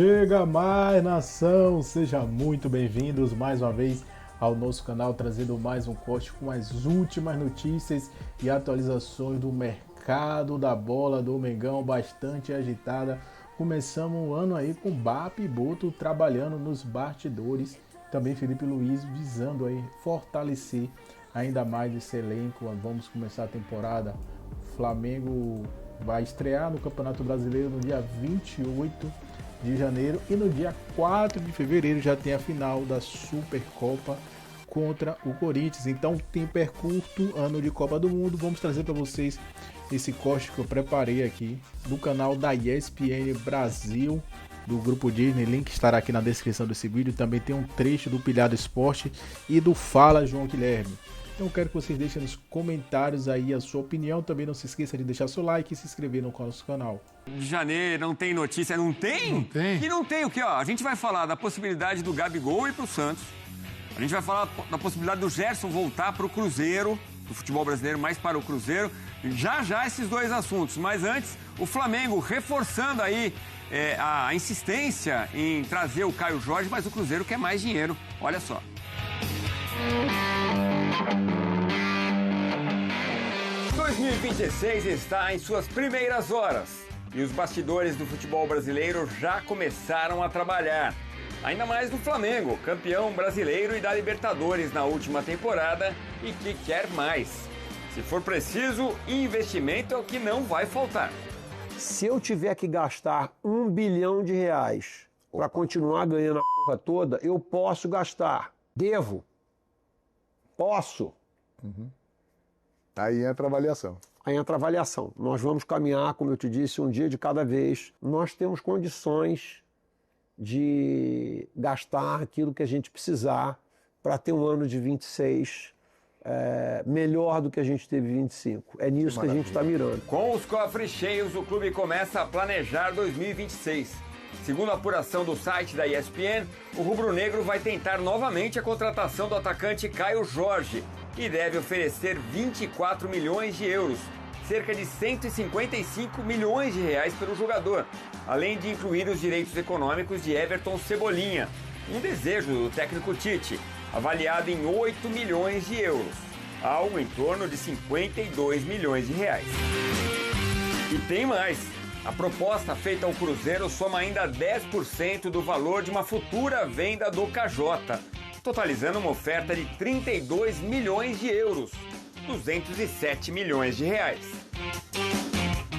Chega mais, nação! Sejam muito bem-vindos mais uma vez ao nosso canal, trazendo mais um corte com as últimas notícias e atualizações do mercado da bola do Mengão, bastante agitada. Começamos o ano aí com Bap e Boto trabalhando nos bastidores, também Felipe Luiz visando aí fortalecer ainda mais esse elenco. Vamos começar a temporada. O Flamengo vai estrear no Campeonato Brasileiro no dia 28 de janeiro e no dia 4 de fevereiro já tem a final da Supercopa contra o Corinthians. Então tempo é curto, ano de Copa do Mundo. Vamos trazer para vocês esse corte que eu preparei aqui do canal da ESPN Brasil, do Grupo Disney. Link estará aqui na descrição desse vídeo. Também tem um trecho do Pilhado Esporte e do Fala João Guilherme. Então eu quero que vocês deixem nos comentários aí a sua opinião. Também não se esqueça de deixar seu like e se inscrever no nosso canal. De janeiro, não tem notícia, não tem? Não tem. E não tem o quê? Ó, a gente vai falar da possibilidade do Gabigol ir pro Santos. A gente vai falar da possibilidade do Gerson voltar pro Cruzeiro, do futebol brasileiro, mais para o Cruzeiro. Já esses dois assuntos. Mas antes, o Flamengo reforçando aí a insistência em trazer o Caio Jorge, mas o Cruzeiro quer mais dinheiro. Olha só. 2026 está em suas primeiras horas e os bastidores do futebol brasileiro já começaram a trabalhar. Ainda mais do Flamengo, campeão brasileiro e da Libertadores na última temporada e que quer mais. Se for preciso, investimento é o que não vai faltar. Se eu tiver que gastar R$1 bilhão para continuar ganhando a porra toda, eu posso gastar. Devo. Posso. Aí entra a avaliação. Aí entra a avaliação. Nós vamos caminhar, como eu te disse, um dia de cada vez. Nós temos condições de gastar aquilo que a gente precisar para ter um ano de 26 melhor do que a gente teve em 25. É nisso que a gente está mirando. Com os cofres cheios, o clube começa a planejar 2026. Segundo a apuração do site da ESPN, o rubro-negro vai tentar novamente a contratação do atacante Caio Jorge e deve oferecer 24 milhões de euros, cerca de 155 milhões de reais pelo jogador, além de incluir os direitos econômicos de Everton Cebolinha, um desejo do técnico Tite, avaliado em 8 milhões de euros, algo em torno de 52 milhões de reais. E tem mais! A proposta feita ao Cruzeiro soma ainda 10% do valor de uma futura venda do KJ, totalizando uma oferta de 32 milhões de euros, 207 milhões de reais.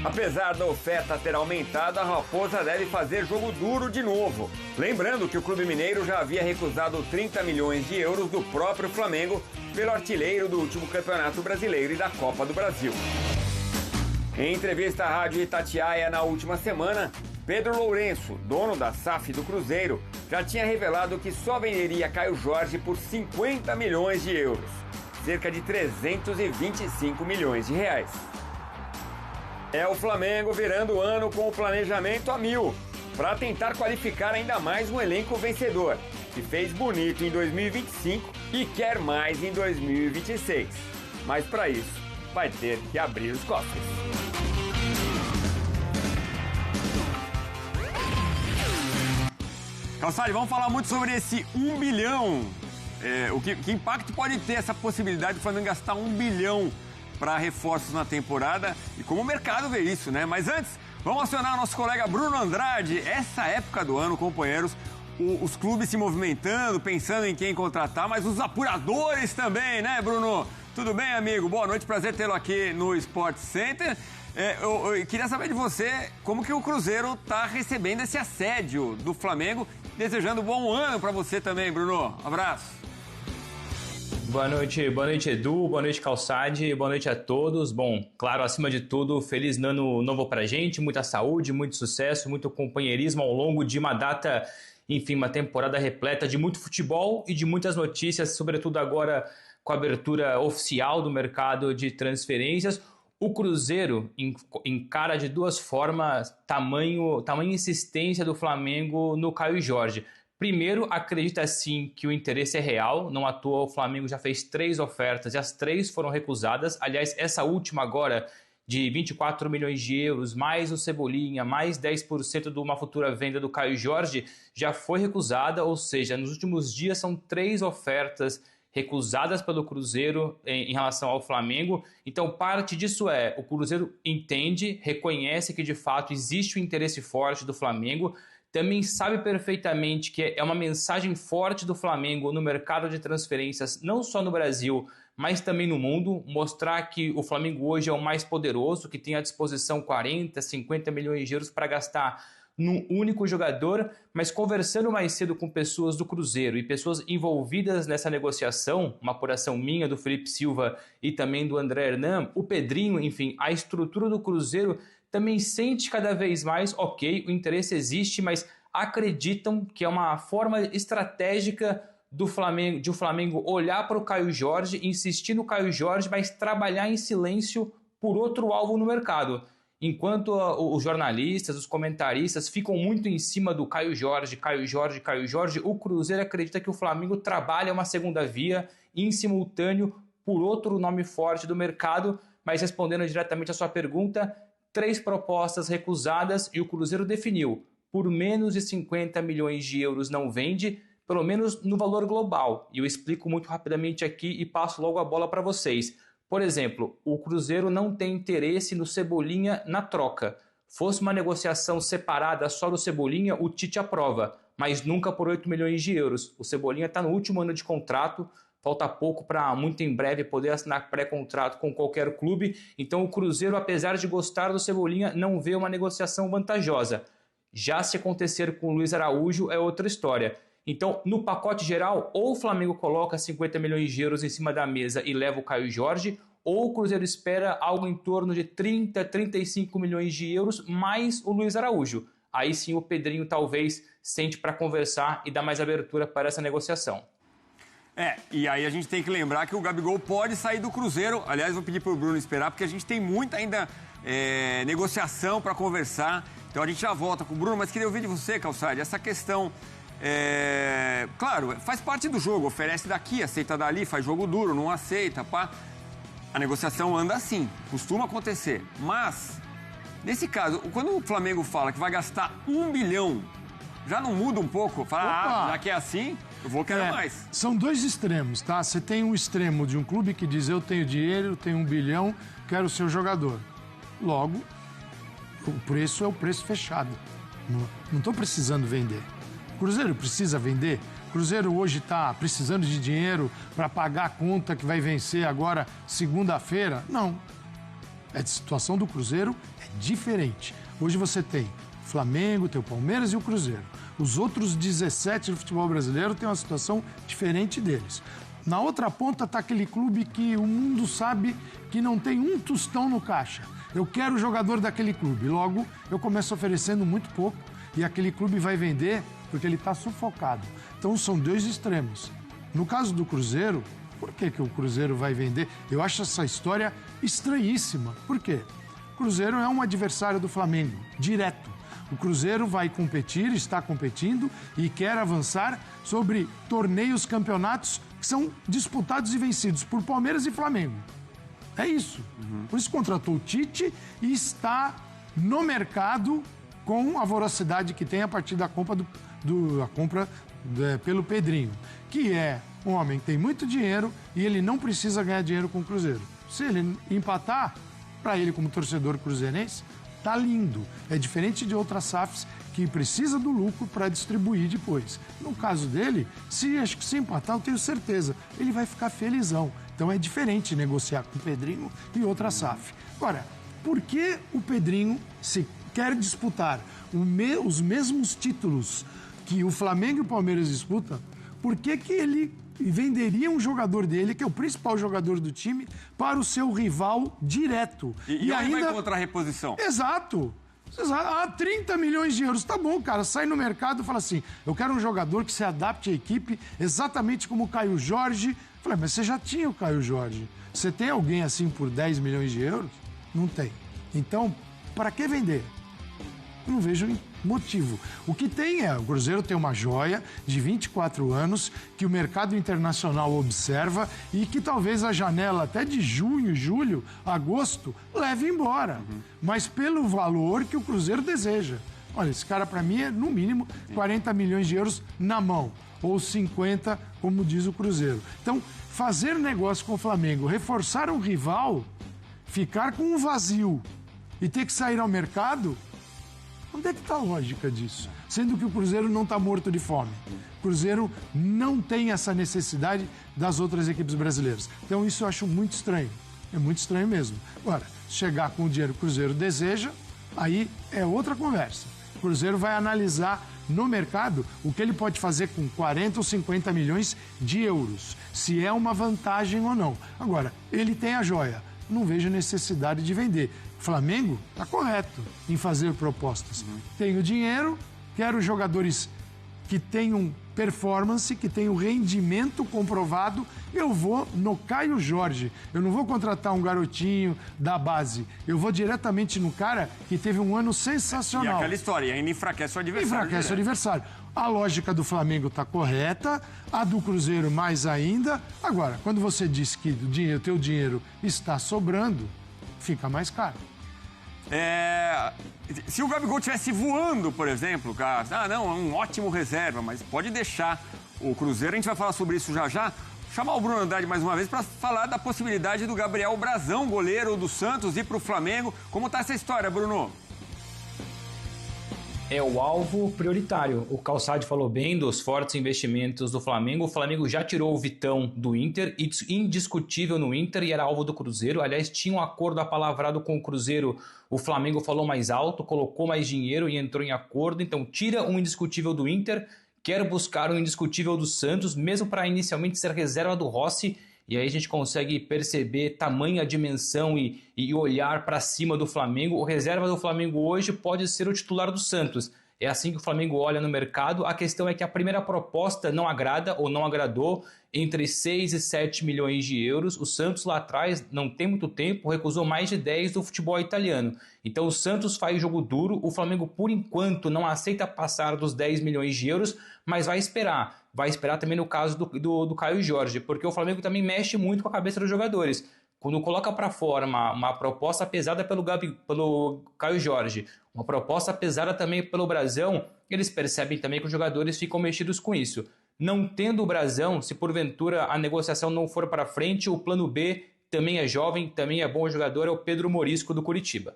Apesar da oferta ter aumentado, a Raposa deve fazer jogo duro de novo. Lembrando que o Clube Mineiro já havia recusado 30 milhões de euros do próprio Flamengo pelo artilheiro do último Campeonato Brasileiro e da Copa do Brasil. Em entrevista à Rádio Itatiaia na última semana, Pedro Lourenço, dono da SAF do Cruzeiro, já tinha revelado que só venderia Caio Jorge por 50 milhões de euros, cerca de 325 milhões de reais. É o Flamengo virando o ano com o planejamento a mil, para tentar qualificar ainda mais um elenco vencedor, que fez bonito em 2025 e quer mais em 2026. Mas para isso, vai ter que abrir os cofres. Calçade, vamos falar muito sobre esse 1 bilhão. Que impacto pode ter essa possibilidade do Flamengo gastar 1 bilhão para reforços na temporada e como o mercado vê isso, né? Mas antes, vamos acionar o nosso colega Bruno Andrade. Essa época do ano, companheiros, os clubes se movimentando, pensando em quem contratar, mas os apuradores também, né, Bruno? Tudo bem, amigo? Boa noite, prazer tê-lo aqui no Sport Center. Eu queria saber de você como que o Cruzeiro está recebendo esse assédio do Flamengo. Desejando um bom ano para você também, Bruno. Abraço. Boa noite Edu, boa noite Calçade, boa noite a todos. Bom, claro, acima de tudo, feliz ano novo pra gente, muita saúde, muito sucesso, muito companheirismo ao longo de uma data, enfim, uma temporada repleta de muito futebol e de muitas notícias, sobretudo agora com a abertura oficial do mercado de transferências. O Cruzeiro encara de duas formas tamanho insistência do Flamengo no Caio Jorge. Primeiro, acredita sim que o interesse é real, não à toa o Flamengo já fez 3 ofertas e as 3 foram recusadas. Aliás, essa última agora de 24 milhões de euros, mais o Cebolinha, mais 10% de uma futura venda do Caio Jorge, já foi recusada, ou seja, nos últimos dias são 3 ofertas recusadas pelo Cruzeiro em relação ao Flamengo. Então, parte disso o Cruzeiro entende, reconhece que de fato existe um interesse forte do Flamengo, também sabe perfeitamente que é uma mensagem forte do Flamengo no mercado de transferências, não só no Brasil, mas também no mundo, mostrar que o Flamengo hoje é o mais poderoso, que tem à disposição 40, 50 milhões de euros para gastar num único jogador. Mas conversando mais cedo com pessoas do Cruzeiro e pessoas envolvidas nessa negociação, uma apuração minha, do Felipe Silva e também do André Hernan, o Pedrinho, enfim, a estrutura do Cruzeiro também sente cada vez mais, ok, o interesse existe, mas acreditam que é uma forma estratégica de o Flamengo olhar para o Caio Jorge, insistir no Caio Jorge, mas trabalhar em silêncio por outro alvo no mercado. Enquanto os jornalistas, os comentaristas ficam muito em cima do Caio Jorge, o Cruzeiro acredita que o Flamengo trabalha uma segunda via em simultâneo por outro nome forte do mercado. Mas respondendo diretamente a sua pergunta, 3 propostas recusadas e o Cruzeiro definiu: por menos de 50 milhões de euros não vende, pelo menos no valor global. E eu explico muito rapidamente aqui e passo logo a bola para vocês. Por exemplo, o Cruzeiro não tem interesse no Cebolinha na troca. Fosse uma negociação separada só do Cebolinha, o Tite aprova, mas nunca por 8 milhões de euros. O Cebolinha está no último ano de contrato, falta pouco para muito em breve poder assinar pré-contrato com qualquer clube. Então o Cruzeiro, apesar de gostar do Cebolinha, não vê uma negociação vantajosa. Já se acontecer com o Luiz Araújo é outra história. Então, no pacote geral, ou o Flamengo coloca 50 milhões de euros em cima da mesa e leva o Caio Jorge, ou o Cruzeiro espera algo em torno de 30, 35 milhões de euros mais o Luiz Araújo. Aí sim o Pedrinho talvez sente para conversar e dar mais abertura para essa negociação. E aí a gente tem que lembrar que o Gabigol pode sair do Cruzeiro. Aliás, vou pedir para o Bruno esperar, porque a gente tem muita ainda negociação para conversar. Então a gente já volta com o Bruno, mas queria ouvir de você, Calçade, essa questão... claro, faz parte do jogo, oferece daqui, aceita dali, faz jogo duro, não aceita, pá. A negociação anda assim, costuma acontecer. Mas, nesse caso, quando o Flamengo fala que vai gastar 1 bilhão, já não muda um pouco? Fala, já que é assim, eu vou querer mais. São 2 extremos, tá? Você tem um extremo de um clube que diz: eu tenho dinheiro, eu tenho 1 bilhão, quero o seu jogador. Logo, o preço é o preço fechado. Não estou precisando vender. O Cruzeiro precisa vender? O Cruzeiro hoje está precisando de dinheiro para pagar a conta que vai vencer agora segunda-feira? Não. A situação do Cruzeiro é diferente. Hoje você tem o Flamengo, tem o Palmeiras e o Cruzeiro. Os outros 17 do futebol brasileiro têm uma situação diferente deles. Na outra ponta está aquele clube que o mundo sabe que não tem um tostão no caixa. Eu quero o jogador daquele clube. Logo, eu começo oferecendo muito pouco e aquele clube vai vender porque ele está sufocado. Então, são 2 extremos. No caso do Cruzeiro, por que o Cruzeiro vai vender? Eu acho essa história estranhíssima. Por quê? O Cruzeiro é um adversário do Flamengo, direto. O Cruzeiro vai competir, está competindo e quer avançar sobre torneios, campeonatos que são disputados e vencidos por Palmeiras e Flamengo. É isso. Por isso contratou o Tite e está no mercado com a voracidade que tem a partir da compra pelo Pedrinho, que é um homem que tem muito dinheiro e ele não precisa ganhar dinheiro com o Cruzeiro. Se ele empatar, para ele como torcedor cruzeirense, tá lindo. É diferente de outras SAFs que precisa do lucro para distribuir depois. No caso dele, se empatar, eu tenho certeza, ele vai ficar felizão. Então é diferente negociar com o Pedrinho e outra SAF. Agora, por que o Pedrinho, se quer disputar os mesmos títulos que o Flamengo e o Palmeiras disputam, por que ele venderia um jogador dele, que é o principal jogador do time, para o seu rival direto? E ainda vai contra a reposição. Exato. 30 milhões de euros. Tá bom, cara. Sai no mercado e fala assim: eu quero um jogador que se adapte à equipe exatamente como o Caio Jorge. Falei, mas você já tinha o Caio Jorge. Você tem alguém assim por 10 milhões de euros? Não tem. Então, para que vender? Eu não vejo motivo. O que tem o Cruzeiro tem uma joia de 24 anos que o mercado internacional observa e que talvez a janela até de junho, julho, agosto, leve embora. Mas pelo valor que o Cruzeiro deseja. Olha, esse cara para mim é no mínimo 40 milhões de euros na mão. Ou 50, como diz o Cruzeiro. Então, fazer negócio com o Flamengo, reforçar um rival, ficar com um vazio e ter que sair ao mercado, onde é que está a lógica disso? Sendo que o Cruzeiro não está morto de fome. O Cruzeiro não tem essa necessidade das outras equipes brasileiras. Então isso eu acho muito estranho. É muito estranho mesmo. Agora, chegar com o dinheiro que o Cruzeiro deseja, aí é outra conversa. O Cruzeiro vai analisar no mercado o que ele pode fazer com 40 ou 50 milhões de euros. Se é uma vantagem ou não. Agora, ele tem a joia. Não vejo necessidade de vender. O Flamengo está correto em fazer propostas. Tenho dinheiro, quero jogadores que tenham performance, que tenham rendimento comprovado. Eu vou no Caio Jorge. Eu não vou contratar um garotinho da base. Eu vou diretamente no cara que teve um ano sensacional. E aquela história, ainda enfraquece o adversário. Enfraquece o adversário. A lógica do Flamengo está correta, a do Cruzeiro mais ainda. Agora, quando você diz que o teu dinheiro está sobrando, fica mais caro. Se o Gabigol estivesse voando, por exemplo, cara, é um ótimo reserva, mas pode deixar o Cruzeiro, a gente vai falar sobre isso já já. Chamar o Bruno Andrade mais uma vez para falar da possibilidade do Gabriel Brazão, goleiro do Santos, ir para o Flamengo. Como está essa história, Bruno? É o alvo prioritário. O Calçade falou bem dos fortes investimentos do Flamengo. O Flamengo já tirou o Vitão do Inter, indiscutível no Inter, e era alvo do Cruzeiro. Aliás, tinha um acordo apalavrado com o Cruzeiro. O Flamengo falou mais alto, colocou mais dinheiro e entrou em acordo. Então tira um indiscutível do Inter, quer buscar um indiscutível do Santos, mesmo para inicialmente ser reserva do Rossi. E aí a gente consegue perceber tamanha dimensão e olhar para cima do Flamengo. O reserva do Flamengo hoje pode ser o titular do Santos. É assim que o Flamengo olha no mercado. A questão é que a primeira proposta não agrada ou não agradou, entre 6 e 7 milhões de euros. O Santos lá atrás, não tem muito tempo, recusou mais de 10 do futebol italiano. Então o Santos faz jogo duro. O Flamengo, por enquanto, não aceita passar dos 10 milhões de euros, mas vai esperar. Vai esperar também no caso do Caio Jorge, porque o Flamengo também mexe muito com a cabeça dos jogadores. Quando coloca para fora uma proposta pesada pelo Caio Jorge, uma proposta pesada também pelo Brazão, eles percebem também que os jogadores ficam mexidos com isso. Não tendo o Brazão, se porventura a negociação não for para frente, o plano B também é jovem, também é bom jogador, é o Pedro Morisco do Curitiba.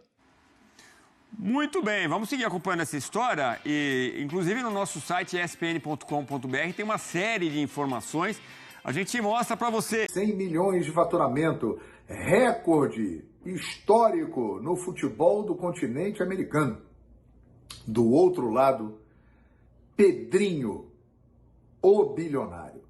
Muito bem, vamos seguir acompanhando essa história e, inclusive, no nosso site espn.com.br tem uma série de informações. A gente mostra para você. 100 milhões de faturamento, recorde histórico no futebol do continente americano. Do outro lado, Pedrinho, o bilionário,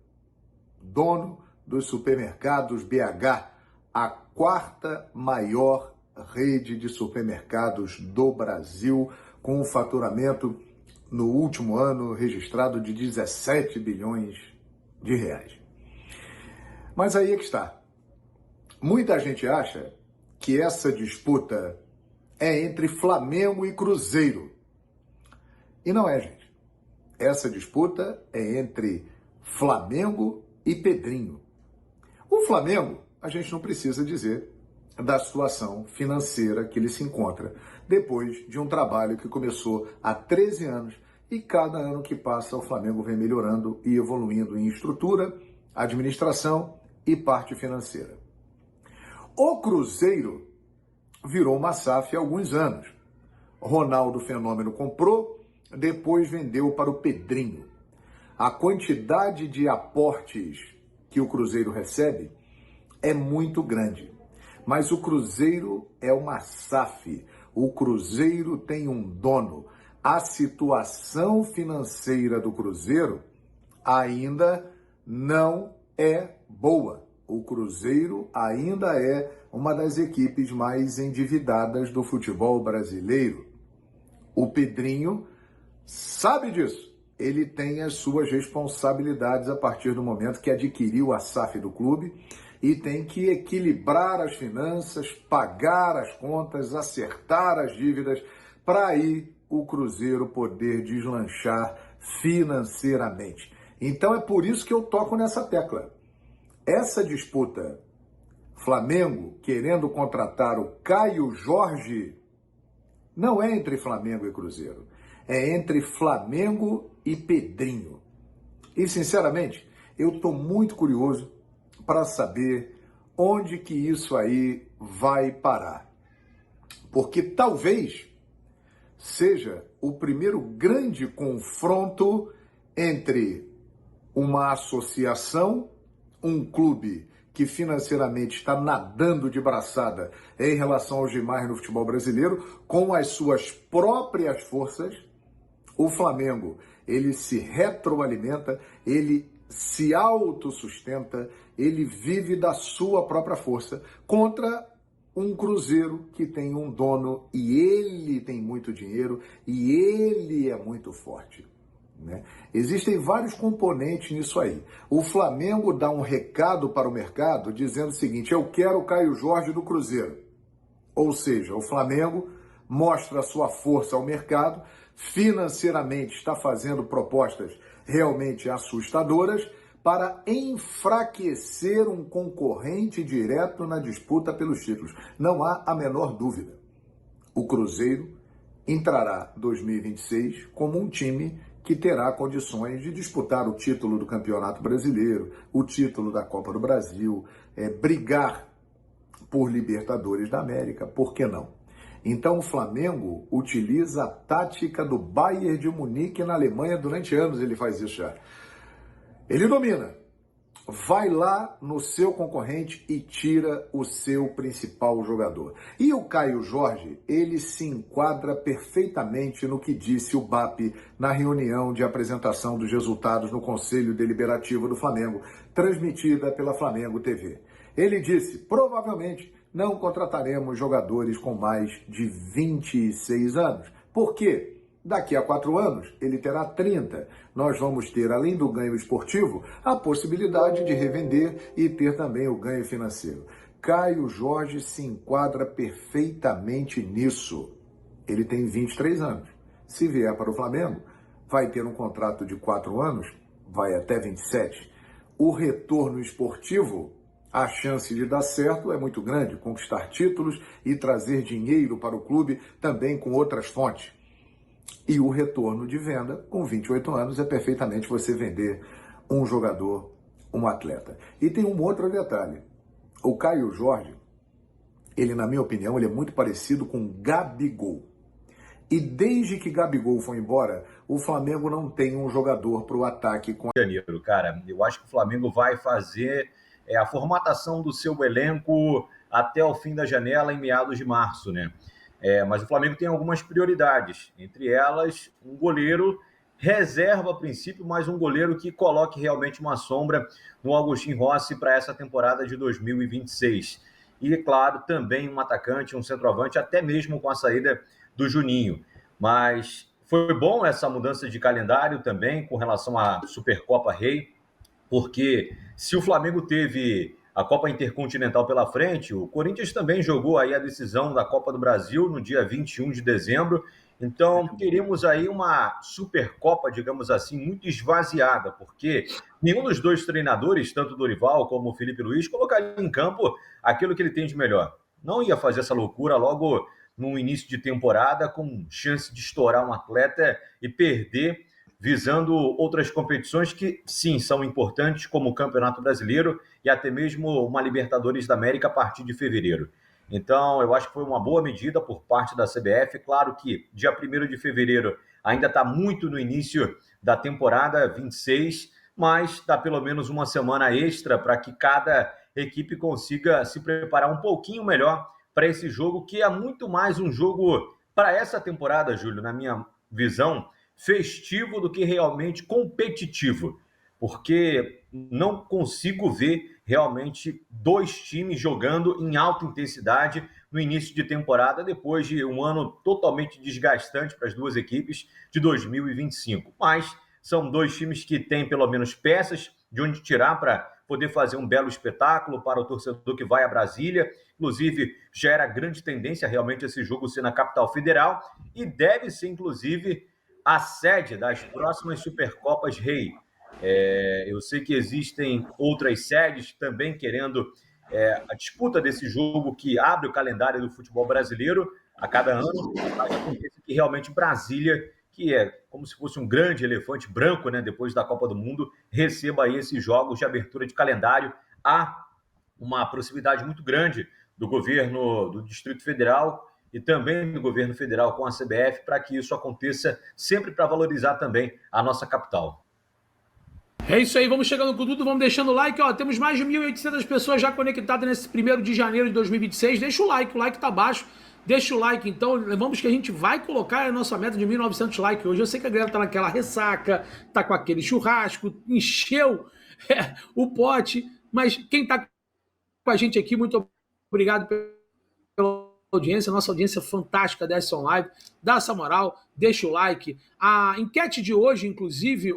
dono dos supermercados BH, a quarta maior rede de supermercados do Brasil, com um faturamento no último ano registrado de 17 bilhões de reais. Mas aí é que está. Muita gente acha que essa disputa é entre Flamengo e Cruzeiro. E não é, gente. Essa disputa é entre Flamengo e Pedrinho. O Flamengo, a gente não precisa dizer da situação financeira que ele se encontra, depois de um trabalho que começou há 13 anos e cada ano que passa o Flamengo vem melhorando e evoluindo em estrutura, administração e parte financeira. O Cruzeiro virou uma SAF há alguns anos. Ronaldo Fenômeno comprou, depois vendeu para o Pedrinho. A quantidade de aportes que o Cruzeiro recebe é muito grande. Mas o Cruzeiro é uma SAF. O Cruzeiro tem um dono. A situação financeira do Cruzeiro ainda não é boa. O Cruzeiro ainda é uma das equipes mais endividadas do futebol brasileiro. O Pedrinho sabe disso. Ele tem as suas responsabilidades a partir do momento que adquiriu a SAF do clube e tem que equilibrar as finanças, pagar as contas, acertar as dívidas, para aí o Cruzeiro poder deslanchar financeiramente. Então é por isso que eu toco nessa tecla. Essa disputa, Flamengo querendo contratar o Caio Jorge, não é entre Flamengo e Cruzeiro, é entre Flamengo e Pedrinho. E, sinceramente, eu estou muito curioso para saber onde que isso aí vai parar. Porque talvez seja o primeiro grande confronto entre uma associação, um clube que financeiramente está nadando de braçada em relação aos demais no futebol brasileiro, com as suas próprias forças. O Flamengo, ele se retroalimenta, ele se autossustenta, ele vive da sua própria força contra um Cruzeiro que tem um dono e ele tem muito dinheiro e ele é muito forte, né? Existem vários componentes nisso aí. O Flamengo dá um recado para o mercado dizendo o seguinte: eu quero o Caio Jorge do Cruzeiro. Ou seja, o Flamengo mostra a sua força ao mercado, financeiramente está fazendo propostas realmente assustadoras para enfraquecer um concorrente direto na disputa pelos títulos. Não há a menor dúvida. O Cruzeiro entrará 2026 como um time que terá condições de disputar o título do Campeonato Brasileiro, o título da Copa do Brasil, brigar por Libertadores da América, por que não? Então o Flamengo utiliza a tática do Bayern de Munique na Alemanha durante anos, ele faz isso já. Ele domina, vai lá no seu concorrente e tira o seu principal jogador. E o Caio Jorge, ele se enquadra perfeitamente no que disse o BAP na reunião de apresentação dos resultados no Conselho Deliberativo do Flamengo, transmitida pela Flamengo TV. Ele disse: provavelmente não contrataremos jogadores com mais de 26 anos. Por quê? Daqui a 4 anos, ele terá 30. Nós vamos ter, além do ganho esportivo, a possibilidade de revender e ter também o ganho financeiro. Caio Jorge se enquadra perfeitamente nisso. Ele tem 23 anos. Se vier para o Flamengo, vai ter um contrato de 4 anos, vai até 27. O retorno esportivo, a chance de dar certo é muito grande, conquistar títulos e trazer dinheiro para o clube também com outras fontes. E o retorno de venda, com 28 anos, é perfeitamente você vender um jogador, um atleta. E tem um outro detalhe. O Caio Jorge, ele, na minha opinião, ele é muito parecido com Gabigol. E desde que Gabigol foi embora, o Flamengo não tem um jogador para o ataque com janeiro, cara. Eu acho que o Flamengo vai fazer a formatação do seu elenco até o fim da janela, em meados de março, né? Mas o Flamengo tem algumas prioridades, entre elas um goleiro reserva a princípio, mas um goleiro que coloque realmente uma sombra no Agustín Rossi para essa temporada de 2026. E, claro, também um atacante, um centroavante, até mesmo com a saída do Juninho. Mas foi bom essa mudança de calendário também com relação à Supercopa Rei, porque se o Flamengo teve a Copa Intercontinental pela frente, o Corinthians também jogou aí a decisão da Copa do Brasil no dia 21 de dezembro. Então, teríamos aí uma Supercopa, digamos assim, muito esvaziada, porque nenhum dos dois treinadores, tanto o Dorival como o Felipe Luiz, colocaria em campo aquilo que ele tem de melhor. Não ia fazer essa loucura logo no início de temporada, com chance de estourar um atleta e perder, visando outras competições que, sim, são importantes, como o Campeonato Brasileiro e até mesmo uma Libertadores da América a partir de fevereiro. Então, eu acho que foi uma boa medida por parte da CBF. Claro que dia 1º de fevereiro ainda está muito no início da temporada 26, mas dá pelo menos uma semana extra para que cada equipe consiga se preparar um pouquinho melhor para esse jogo, que é muito mais um jogo para essa temporada, Júlio, na minha visão, festivo do que realmente competitivo, porque não consigo ver realmente dois times jogando em alta intensidade no início de temporada, depois de um ano totalmente desgastante para as duas equipes de 2025. Mas são dois times que têm pelo menos peças de onde tirar para poder fazer um belo espetáculo para o torcedor que vai a Brasília. Inclusive, já era grande tendência realmente esse jogo ser na capital federal e deve ser, inclusive, a sede das próximas Supercopas Rei. Eu sei que existem outras sedes também querendo a disputa desse jogo que abre o calendário do futebol brasileiro a cada ano, mas acontece que realmente Brasília, que é como se fosse um grande elefante branco, né, depois da Copa do Mundo, receba aí esses jogos de abertura de calendário. Há uma proximidade muito grande do governo do Distrito Federal e também do governo federal com a CBF para que isso aconteça, sempre para valorizar também a nossa capital. É isso aí, vamos chegando com tudo, vamos deixando o like, ó, temos mais de 1.800 pessoas já conectadas nesse 1º de janeiro de 2026, deixa o like tá baixo, deixa o like então, vamos que a gente vai colocar a nossa meta de 1.900 likes hoje. Eu sei que a galera tá naquela ressaca, tá com aquele churrasco, encheu o pote, mas quem tá com a gente aqui, muito obrigado pela audiência, nossa audiência fantástica da S-On Live, dá essa moral, deixa o like. A enquete de hoje, inclusive,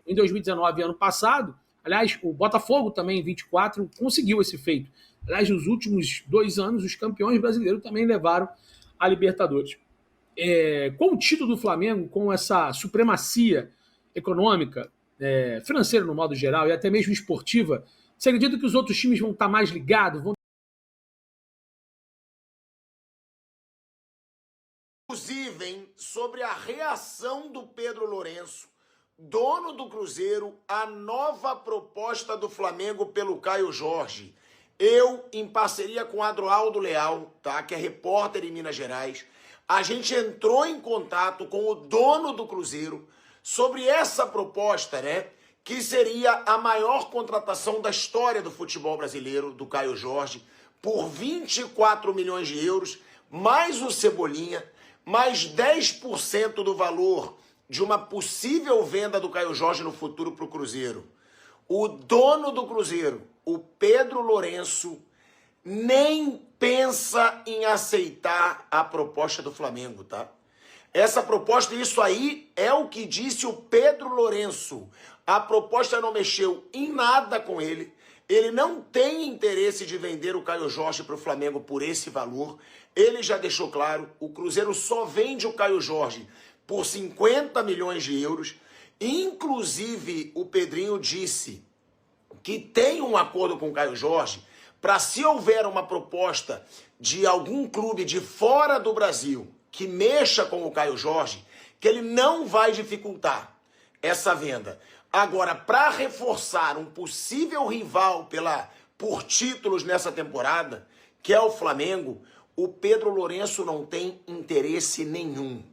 em 2019, ano passado, aliás, o Botafogo também, em 24, conseguiu esse feito. Aliás, nos últimos 2 anos, os campeões brasileiros também levaram a Libertadores. Com o título do Flamengo, com essa supremacia econômica, financeira no modo geral, e até mesmo esportiva, você acredita que os outros times vão estar mais ligados? Inclusive, hein, sobre a reação do Pedro Lourenço, dono do Cruzeiro, à nova proposta do Flamengo pelo Caio Jorge. Eu, em parceria com o Adroaldo Leal, tá, que é repórter em Minas Gerais, a gente entrou em contato com o dono do Cruzeiro sobre essa proposta, né, que seria a maior contratação da história do futebol brasileiro, do Caio Jorge, por 24 milhões de euros, mais o Cebolinha, mais 10% do valor de uma possível venda do Caio Jorge no futuro para o Cruzeiro. O dono do Cruzeiro, o Pedro Lourenço, nem pensa em aceitar a proposta do Flamengo, tá? Essa proposta, isso aí é o que disse o Pedro Lourenço. A proposta não mexeu em nada com ele. Ele não tem interesse de vender o Caio Jorge para o Flamengo por esse valor. Ele já deixou claro, o Cruzeiro só vende o Caio Jorge por 50 milhões de euros. Inclusive, o Pedrinho disse que tem um acordo com o Caio Jorge para, se houver uma proposta de algum clube de fora do Brasil que mexa com o Caio Jorge, que ele não vai dificultar essa venda. Agora, para reforçar um possível rival por títulos nessa temporada, que é o Flamengo, o Pedro Lourenço não tem interesse nenhum.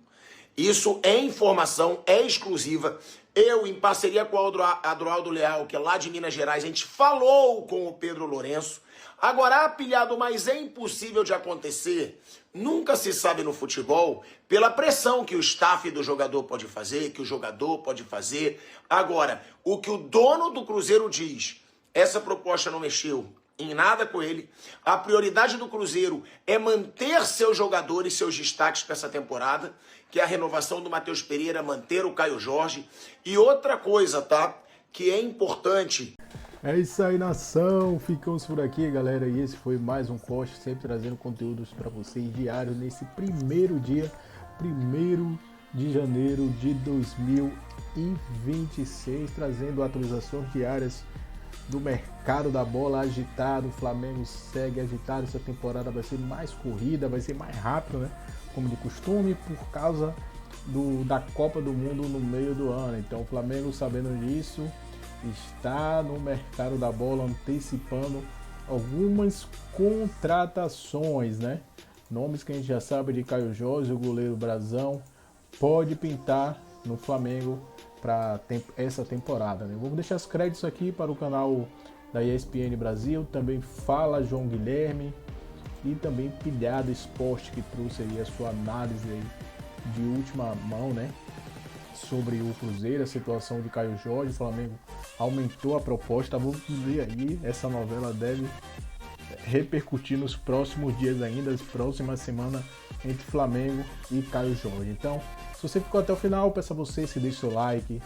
Isso é informação, é exclusiva. Eu, em parceria com o Adroaldo Leal, que é lá de Minas Gerais, a gente falou com o Pedro Lourenço. Agora, apilhado, mas é impossível de acontecer. Nunca se sabe no futebol pela pressão que o staff do jogador pode fazer, que o jogador pode fazer. Agora, o que o dono do Cruzeiro diz, essa proposta não mexeu em nada com ele. A prioridade do Cruzeiro é manter seus jogadores, seus destaques para essa temporada, que é a renovação do Matheus Pereira, manter o Caio Jorge. E outra coisa, tá? Que é importante. É isso aí, nação. Ficamos por aqui, galera. E esse foi mais um corte, sempre trazendo conteúdos para vocês diários nesse primeiro dia, 1º de janeiro de 2026, trazendo atualizações diárias do mercado da bola agitado. O Flamengo segue agitado, essa temporada vai ser mais corrida, vai ser mais rápido, né? Como de costume, por causa da Copa do Mundo no meio do ano. Então o Flamengo, sabendo disso, está no mercado da bola antecipando algumas contratações, né? Nomes que a gente já sabe de Caio Jorge, o goleiro Brazão, pode pintar no Flamengo para essa temporada, né? Vou deixar os créditos aqui para o canal da ESPN Brasil, também Fala João Guilherme e também Pilhado Esporte, que trouxe aí a sua análise aí de última mão, né? Sobre o Cruzeiro, a situação de Caio Jorge. O Flamengo aumentou a proposta. Vamos ver aí, essa novela deve repercutir nos próximos dias ainda, as próximas semanas, entre Flamengo e Caio Jorge. Então, se você ficou até o final, peço a você, se deixe seu like,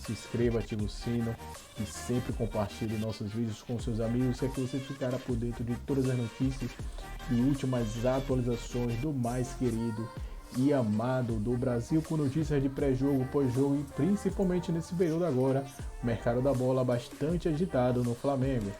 se inscreva, ative o sino e sempre compartilhe nossos vídeos com seus amigos, que é que você ficará por dentro de todas as notícias e últimas atualizações do mais querido e amado do Brasil, com notícias de pré-jogo, pós-jogo e principalmente nesse período agora, o mercado da bola bastante agitado no Flamengo.